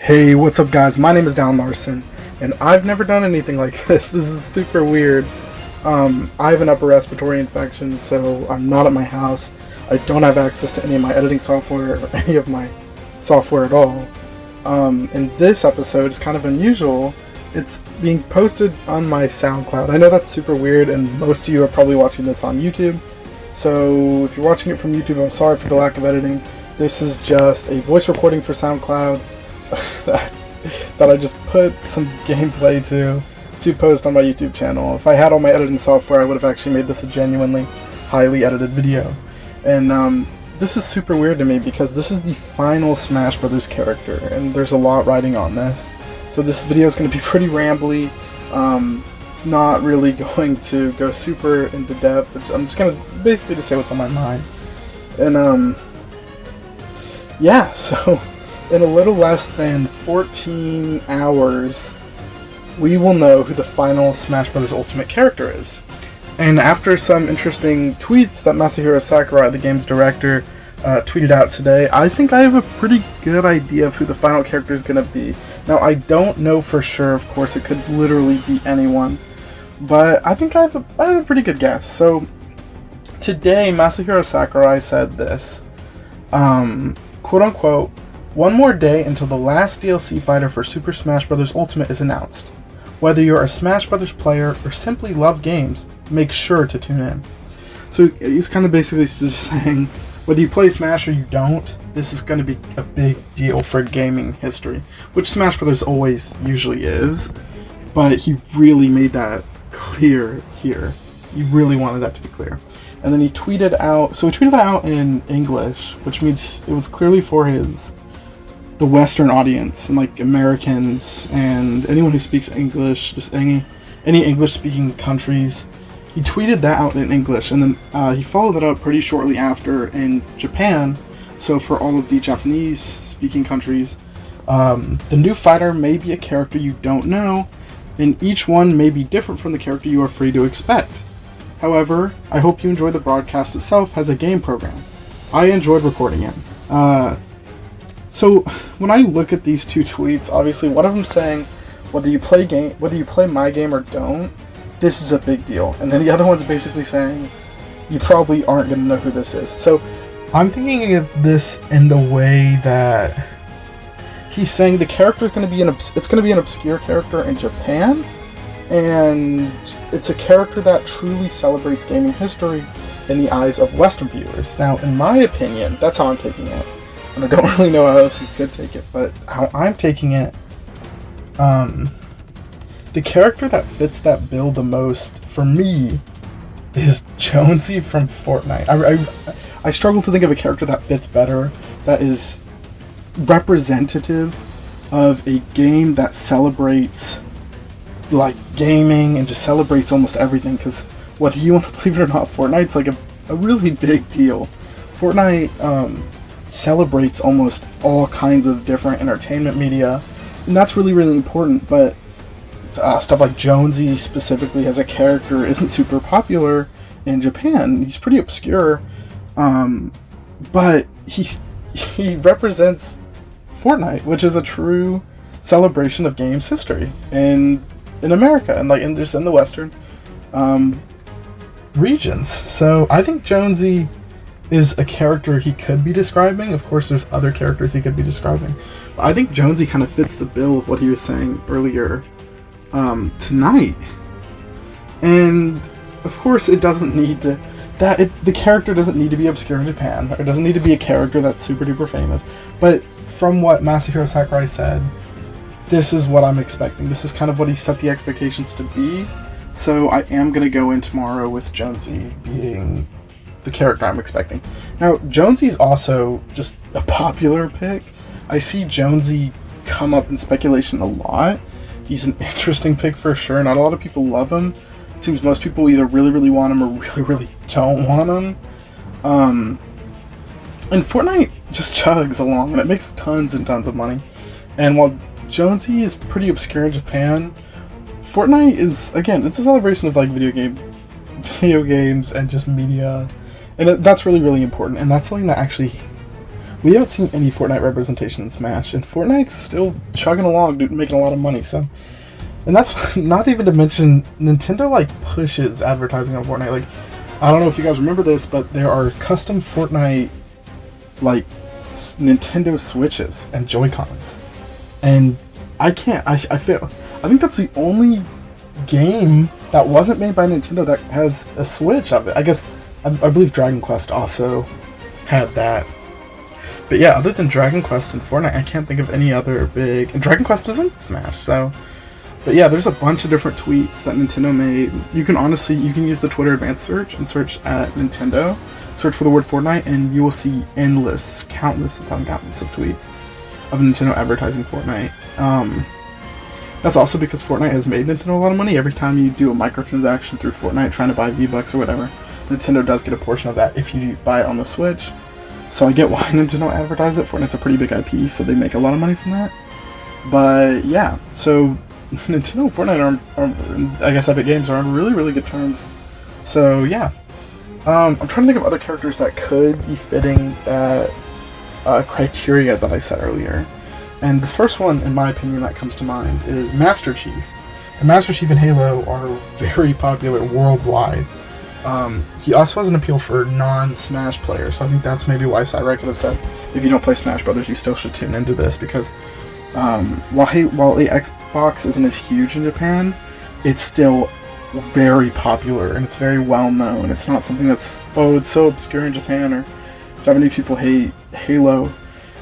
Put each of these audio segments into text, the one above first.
Hey, what's up guys? My name is Down Larson, and I've never done anything like this. This is super weird. I have an upper respiratory infection, so I'm not at my house. I don't have access to any of my editing software or any of my software at all. And this episode is kind of unusual. It's being posted on my SoundCloud. I know that's super weird, and most of you are probably watching this on YouTube. So if you're watching it from YouTube, I'm sorry for the lack of editing. This is just a voice recording for SoundCloud that I just put some gameplay to post on my YouTube channel. If I had all my editing software, I would have actually made this a genuinely highly edited video. And this is super weird to me because this is the final Smash Brothers character, and there's a lot riding on this. So this video is going to be pretty rambly. It's not really going to go super into depth. I'm just going to basically just say what's on my mind. And yeah, so in a little less than 14 hours, we will know who the final Smash Bros. Ultimate character is. And after some interesting tweets that Masahiro Sakurai, the game's director, tweeted out today, I think I have a pretty good idea of who the final character is going to be. Now, I don't know for sure, of course, it could literally be anyone, but I think I have a pretty good guess. So, today, Masahiro Sakurai said this, quote-unquote, "One more day until the last DLC fighter for Super Smash Bros. Ultimate is announced. Whether you're a Smash Bros. Player or simply love games, make sure to tune in." So he's kind of basically just saying, whether you play Smash or you don't, this is going to be a big deal for gaming history, which Smash Bros. Always usually is, but he really made that clear here. He really wanted that to be clear. And then he tweeted out, so he tweeted that out in English, which means it was clearly for the Western audience, and like Americans and anyone who speaks English, just any English-speaking countries. He tweeted that out in English, and then he followed that up pretty shortly after in Japan. So for all of the Japanese-speaking countries, the new fighter may be a character you don't know, and each one may be different from the character you are free to expect. However, I hope you enjoy the broadcast itself as a game program. I enjoyed recording it. So when I look at these two tweets, obviously one of them saying whether you play my game or don't, this is a big deal, and then the other one's basically saying you probably aren't going to know who this is. So I'm thinking of this in the way that he's saying the character is going to be an obscure character in Japan, and it's a character that truly celebrates gaming history in the eyes of Western viewers. Now, in my opinion, that's how I'm taking it. And I don't really know how else you could take it, but how I'm taking it, the character that fits that bill the most, for me, is Jonesy from Fortnite. I struggle to think of a character that fits better, that is representative of a game that celebrates, like, gaming and just celebrates almost everything, because whether you want to believe it or not, Fortnite's like a really big deal. Fortnite, celebrates almost all kinds of different entertainment media, and that's really, really important. But stuff like Jonesy specifically as a character isn't super popular in Japan. He's pretty obscure, but he represents Fortnite, which is a true celebration of games history in America, and like in the Western regions. So I think Jonesy is a character he could be describing. Of course, there's other characters he could be describing, but I think Jonesy kind of fits the bill of what he was saying earlier tonight. And of course, it doesn't need to. The character doesn't need to be obscure in Japan, or it doesn't need to be a character that's super duper famous. But from what Masahiro Sakurai said, this is what I'm expecting. This is kind of what he set the expectations to be. So I am going to go in tomorrow with Jonesy being the character I'm expecting. Now, Jonesy's also just a popular pick. I see Jonesy come up in speculation a lot. He's an interesting pick for sure. Not a lot of people love him. It seems most people either really, really want him or really, really don't want him. And Fortnite just chugs along, and it makes tons and tons of money. And while Jonesy is pretty obscure in Japan, Fortnite is, again, it's a celebration of like video games and just media. And that's really, really important. And that's something that actually we haven't seen any Fortnite representation in Smash, and Fortnite's still chugging along, dude, making a lot of money. So, and that's not even to mention Nintendo like pushes advertising on Fortnite. Like, I don't know if you guys remember this, but there are custom Fortnite like Nintendo Switches and Joy-Cons, and I think that's the only game that wasn't made by Nintendo that has a Switch of it. I guess I believe Dragon Quest also had that. But yeah, other than Dragon Quest and Fortnite, I can't think of any other big... And Dragon Quest isn't Smash, so... But yeah, there's a bunch of different tweets that Nintendo made. You can use the Twitter advanced search and search at Nintendo. Search for the word Fortnite, and you will see countless upon countless of tweets of Nintendo advertising Fortnite. That's also because Fortnite has made Nintendo a lot of money. Every time you do a microtransaction through Fortnite trying to buy V-Bucks or whatever, Nintendo does get a portion of that if you buy it on the Switch. So I get why Nintendo advertise it. Fortnite's a pretty big IP, so they make a lot of money from that. But yeah, so Nintendo and Fortnite are I guess Epic Games are on really, really good terms. So yeah. I'm trying to think of other characters that could be fitting that criteria that I said earlier. And the first one, in my opinion, that comes to mind is Master Chief. And Master Chief and Halo are very popular worldwide. He also has an appeal for non-Smash players, so I think that's maybe why Cyrac could have said, if you don't play Smash Brothers, you still should tune into this, because while the Xbox isn't as huge in Japan, it's still very popular, and it's very well known. It's not something that's, it's so obscure in Japan, or Japanese people hate Halo.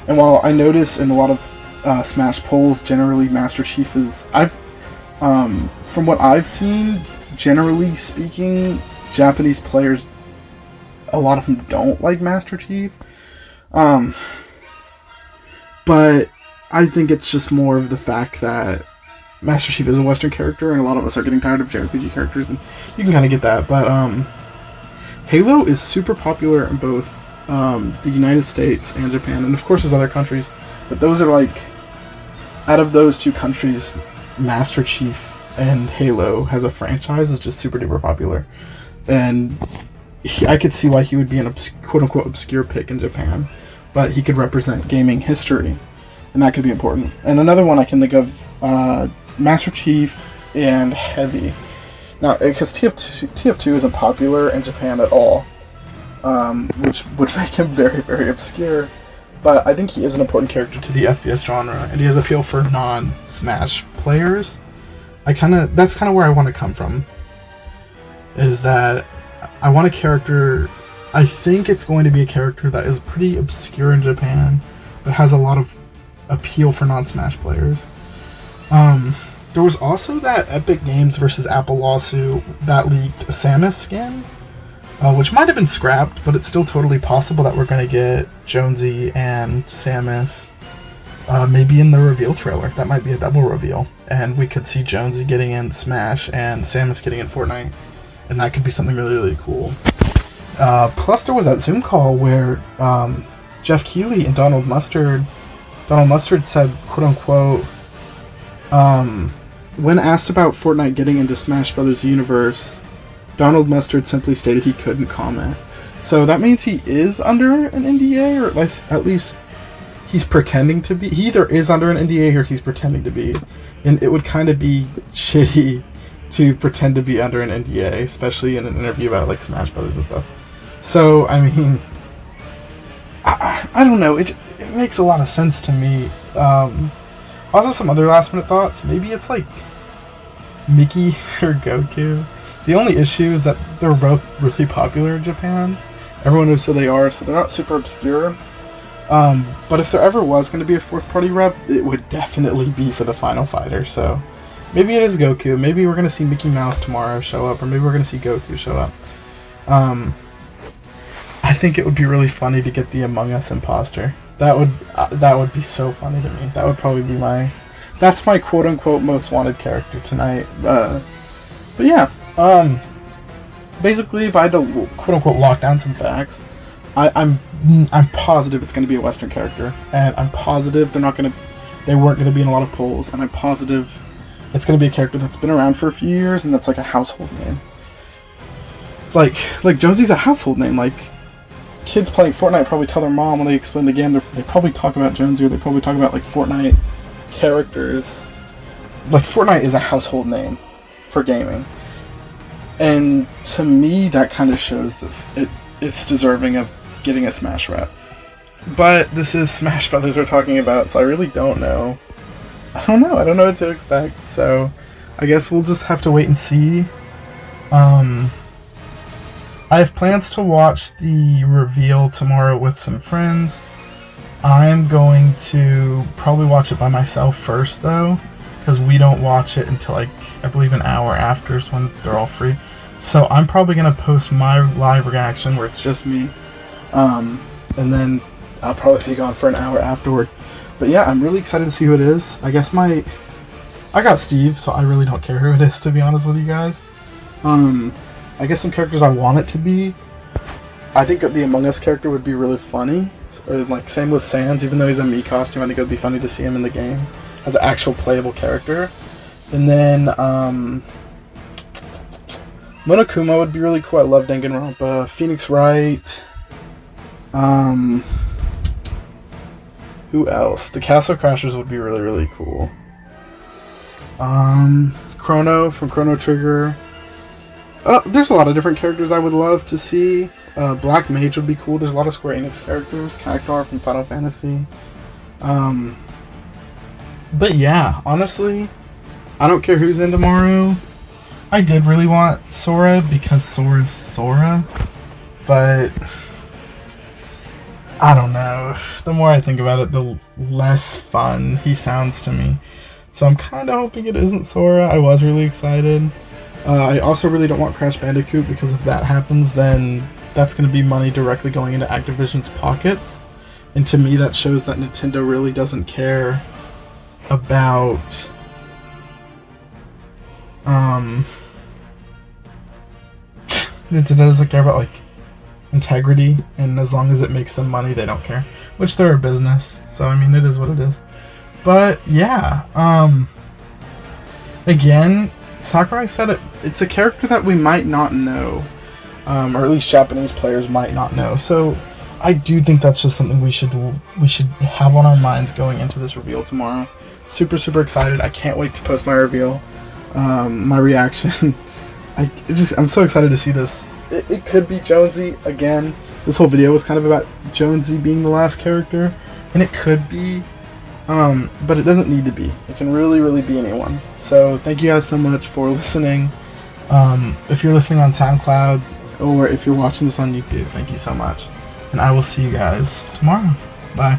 And while I notice in a lot of Smash polls, generally Master Chief is, from what I've seen, generally speaking, Japanese players, a lot of them don't like Master Chief. But I think it's just more of the fact that Master Chief is a Western character, and a lot of us are getting tired of JRPG characters, and you can kind of get that. But Halo is super popular in both the United States and Japan, and of course there's other countries, but those are like, out of those two countries, Master Chief and Halo as a franchise is just super duper popular, and I could see why he would be an quote-unquote obscure pick in Japan, but he could represent gaming history, and that could be important. And another one I can think of, Master Chief and Heavy. Now, because TF2 isn't popular in Japan at all, which would make him very, very obscure, but I think he is an important character to the FPS genre, and he has appeal for non-Smash players. That's kind of where I want to come from, is that I want a character, I think it's going to be a character that is pretty obscure in Japan, but has a lot of appeal for non-Smash players. There was also that Epic Games versus Apple lawsuit that leaked a Samus skin, which might have been scrapped, but it's still totally possible that we're going to get Jonesy and Samus maybe in the reveal trailer. That might be a double reveal, and we could see Jonesy getting in Smash and Samus getting in Fortnite, and that could be something really, really cool. Plus, there was that Zoom call where Jeff Keighley and Donald Mustard said, quote-unquote, when asked about Fortnite getting into Smash Brothers universe, Donald Mustard simply stated he couldn't comment. So that means he is under an NDA, or at least he's pretending to be. He either is under an NDA or he's pretending to be. And it would kind of be shitty to pretend to be under an NDA, especially in an interview about like Smash Brothers and stuff. So, I mean, I don't know. It makes a lot of sense to me. Also, some other last minute thoughts. Maybe it's like Mickey or Goku. The only issue is that they're both really popular in Japan. Everyone knows who they are, so they're not super obscure. But if there ever was going to be a fourth party rep, it would definitely be for the Final Fighter. So maybe it is Goku. Maybe we're going to see Mickey Mouse tomorrow show up, or maybe we're going to see Goku show up. I think it would be really funny to get the Among Us imposter. That would be so funny to me. That would probably be that's my quote unquote most wanted character tonight. But yeah, basically, if I had to quote unquote lock down some facts, I'm positive it's going to be a Western character, and I'm positive they weren't going to be in a lot of polls, and I'm positive it's going to be a character that's been around for a few years and that's like a household name. Like Jonesy's a household name. Like, kids playing Fortnite probably tell their mom when they explain the game, they probably talk about Jonesy, or they probably talk about like Fortnite characters. Like, Fortnite is a household name for gaming. And to me, that kind of shows this. It's deserving of getting a Smash rep. But this is Smash Brothers we're talking about, so I really don't know. I don't know what to expect, so I guess we'll just have to wait and see. I have plans to watch the reveal tomorrow with some friends. I'm going to probably watch it by myself first, though, because we don't watch it until, like, I believe an hour after is when they're all free. So I'm probably going to post my live reaction where it's just me, and then I'll probably be gone for an hour afterward. But yeah, I'm really excited to see who it is. I guess I got Steve, so I really don't care who it is, to be honest with you guys. I guess some characters I want it to be. I think the Among Us character would be really funny. Or like, same with Sans, even though he's a Mii costume, I think it would be funny to see him in the game as an actual playable character. And then, Monokuma would be really cool. I love Danganronpa. Phoenix Wright. Who else? The Castle Crashers would be really, really cool. Chrono from Chrono Trigger. There's a lot of different characters I would love to see. Black Mage would be cool. There's a lot of Square Enix characters. Cactuar from Final Fantasy. But yeah, honestly, I don't care who's in tomorrow. I did really want Sora because Sora's Sora, but I don't know. The more I think about it, the less fun he sounds to me. So I'm kind of hoping it isn't Sora. I was really excited. I also really don't want Crash Bandicoot, because if that happens, then that's going to be money directly going into Activision's pockets. And to me, that shows that Nintendo really doesn't care about Nintendo doesn't care about, like, integrity, and as long as it makes them money, they don't care. Which, they're a business, so I mean, it is what it is. But yeah, again, Sakurai said it's a character that we might not know, or at least Japanese players might not know. So I do think that's just something we should have on our minds going into this reveal tomorrow. Super, super excited. I can't wait to post my reveal, my reaction. I'm so excited to see this. It could be Jonesy again. This whole video was kind of about Jonesy being the last character, and it could be, but it doesn't need to be. It can really, really be anyone. So thank you guys so much for listening. If you're listening on SoundCloud, or if you're watching this on YouTube, thank you so much. And I will see you guys tomorrow. Bye.